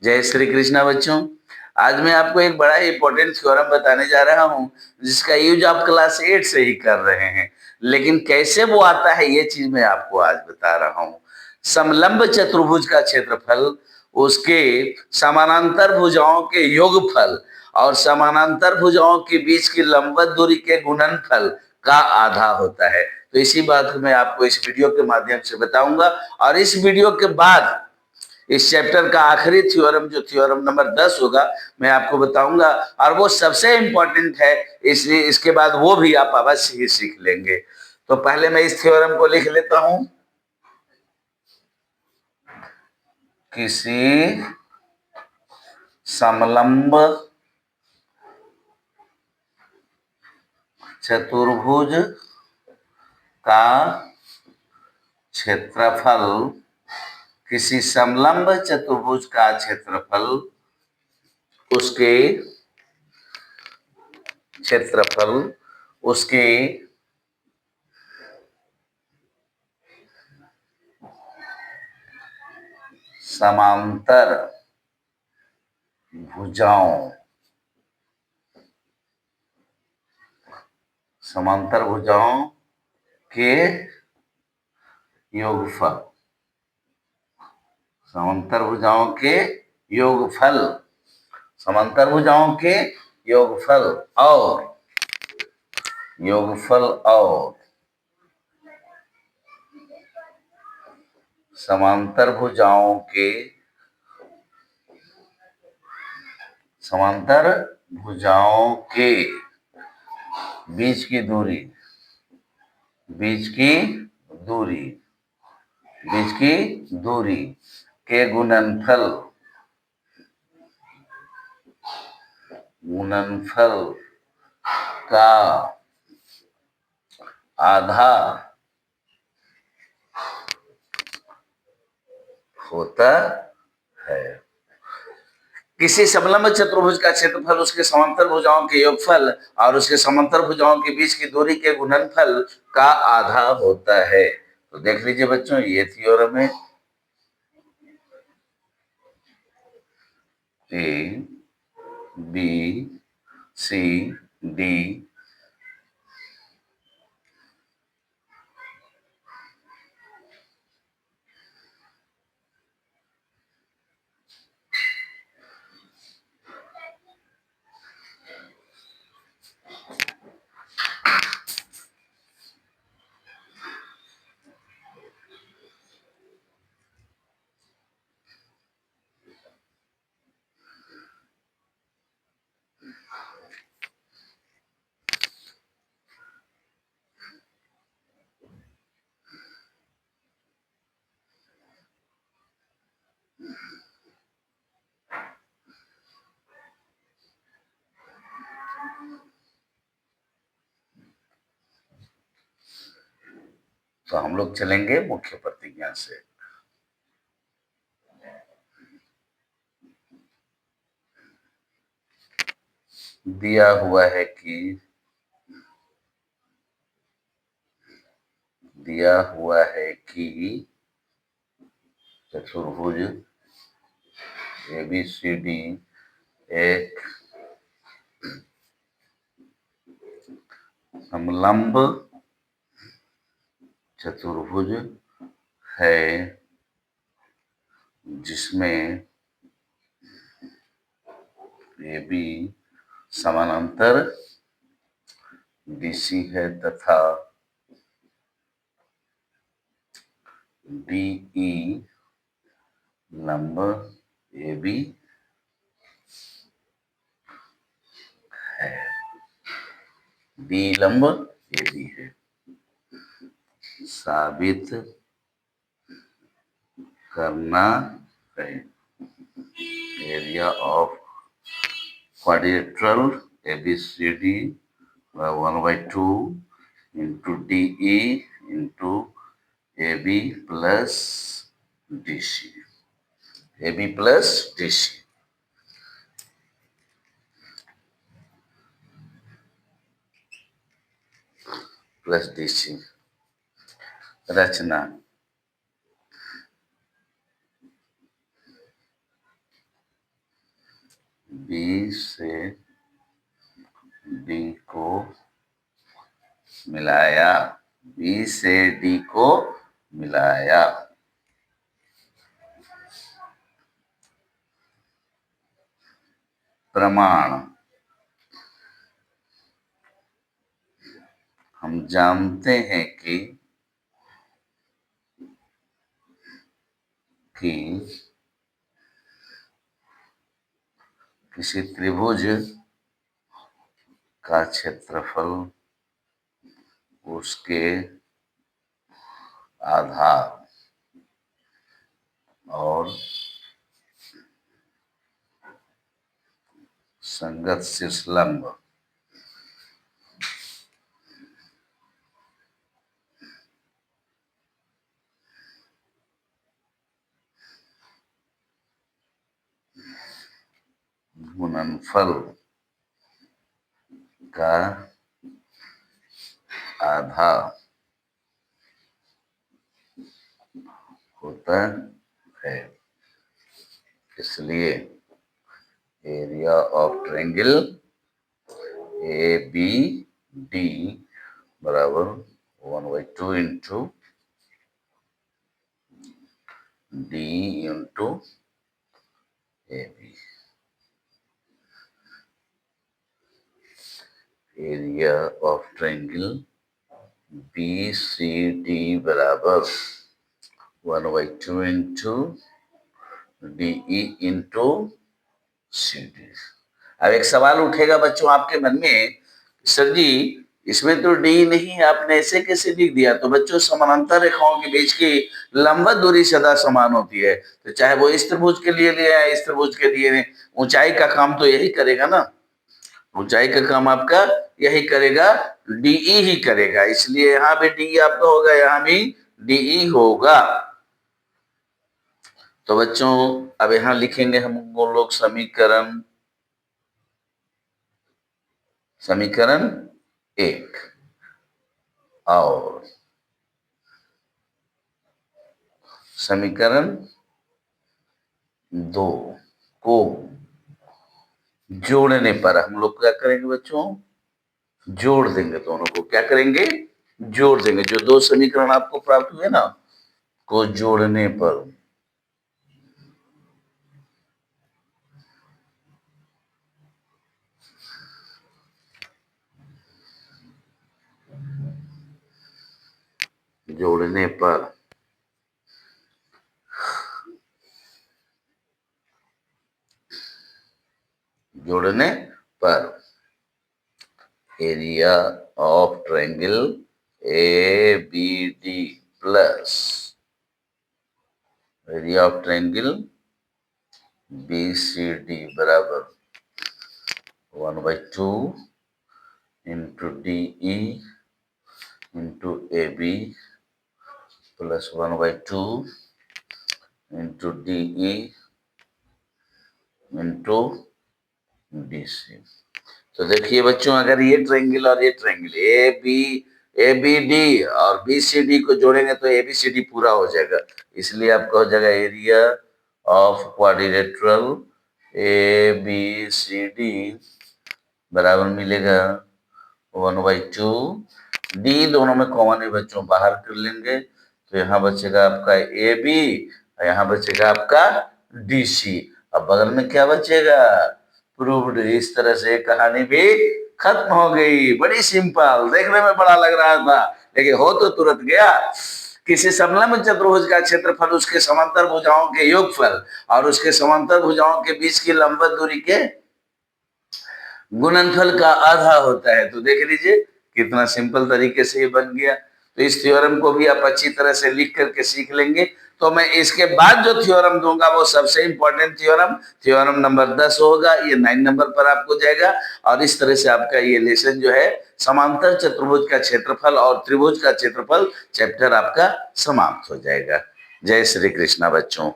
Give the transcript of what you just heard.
जय श्री कृष्णा बच्चों। आज मैं आपको एक बड़ा ही इंपॉर्टेंट थ्योरम बताने जा रहा हूं जिसका यूज आप क्लास 8 से ही कर रहे हैं, लेकिन कैसे वो आता है ये चीज मैं आपको आज बता रहा हूं। समलंब चतुर्भुज का क्षेत्रफल उसके समानांतर भुजाओं के योगफल और समानांतर भुजाओं के बीच की लंबवत दूरी के गुणनफल का आधा होता है। तो इसी बात को मैं आपको इस वीडियो के माध्यम से बताऊंगा, और इस वीडियो के बाद इस चैप्टर का आखिरी थ्योरम जो थ्योरम नंबर 10 होगा मैं आपको बताऊंगा, और वो सबसे इंपॉर्टेंट है, इसलिए इसके बाद वो भी आप अवश्य ही सीख लेंगे। तो पहले मैं इस थ्योरम को लिख लेता हूं। किसी समलंब चतुर्भुज का क्षेत्रफल, किसी समलंब चतुर्भुज का क्षेत्रफल उसके क्षेत्रफल उसके समांतर भुजाओं के योगफल, समांतर भुजाओं के योगफल, समांतर भुजाओं के योगफल और समांतर भुजाओं के बीच की दूरी के गुणनफल का आधा होता है। किसी समलंब चतुर्भुज का क्षेत्रफल उसके समांतर भुजाओं के योगफल और उसके समांतर भुजाओं के बीच की दूरी के गुणनफल का आधा होता है। तो देख लीजिए बच्चों, ये थ्योरम है। ए बी सी डी तो हम लोग चलेंगे मुख्य प्रतिज्ञा से। दिया हुआ है कि चतुर्भुज ABCD एक समलंब चतुर्भुज है जिसमें AB समानांतर BC है तथा DE लंब AB है। D लंब AB है। साबित करना है। Area of quadrilateral ABCD 1/2 into DE into AB plus DC। AB plus DC plus DC। Rachna B से डी को मिलाया, बी से डी को मिलाया। प्रमाण, हम जानते हैं कि किसी त्रिभुज का क्षेत्रफल उसके आधार और संगत शीर्षलंब गुणनफल का आधा होता है। इसलिए area of triangle A B D बराबर 1/2 into D into A B. Area of triangle B C D बराबर 1/2 into D into C D. अब एक सवाल उठेगा बच्चों आपके मन में, सर जी इसमें तो डी नहीं है, आपने ऐसे कैसे लिख दिया? तो बच्चों समानांतर रेखाओं के बीच की लंबवत दूरी सदा समान होती है, तो चाहे वो इस त्रिभुज के लिए लिया है इस त्रिभुज के लिए, ऊंचाई का काम तो यही करेगा ना, ऊंचाई का काम आपका यही करेगा, डीई ही करेगा। इसलिए यहाँ भी डी आपका होगा, यहाँ भी डीई होगा। तो बच्चों अब यहां लिखेंगे हम लोग समीकरण 1 और समीकरण 2 को जोड़ने पर हम लोग क्या करेंगे बच्चों? जोड़ देंगे। दोनों को क्या करेंगे? जोड़ देंगे। जो दो समीकरण आपको प्राप्त हुए ना, को जोड़ने पर जोड़ने पर जोड़ने पर area of triangle A B D plus area of triangle B C D बराबर 1/2 into D E into A B plus 1/2 into D E into D C. तो देखिए बच्चों, अगर ये ट्रायंगल और ये ट्रायंगल ए बी डी और B C D को जोड़ेंगे तो ए बी सी डी पूरा हो जाएगा। इसलिए आपका हो जाएगा area of quadrilateral A B C D बराबर मिलेगा 1/2 डी, दोनों में कॉमन है बच्चों, बाहर कर लेंगे तो यहाँ बचेगा आपका ए बी, यहाँ बचेगा आपका डी सी। अब बगल में क्या बचेगा? प्रूव्ड। इस तरह से कहानी भी खत्म हो गई। बड़ी सिंपल, देखने में बड़ा लग रहा था लेकिन हो तो तुरंत गया। किसी समलंब चतुर्भुज का क्षेत्रफल उसके समांतर भुजाओं के योगफल और उसके समांतर भुजाओं के बीच की लंबवत दूरी के गुणनफल का आधा होता है। तो देख लीजिए कितना सिंपल तरीके से ये बन गया। तो इस थ्योरम को भी आप अच्छी तरह से लिख करके सीख लेंगे। तो मैं इसके बाद जो थ्योरम दूंगा वो सबसे इंपॉर्टेंट थ्योरम नंबर 10 होगा, ये 9 नंबर पर आपको जाएगा। और इस तरह से आपका ये लेसन जो है समांतर चतुर्भुज का क्षेत्रफल और त्रिभुज का क्षेत्रफल चैप्टर आपका समाप्त हो जाएगा। जय श्री कृष्णा बच्चों।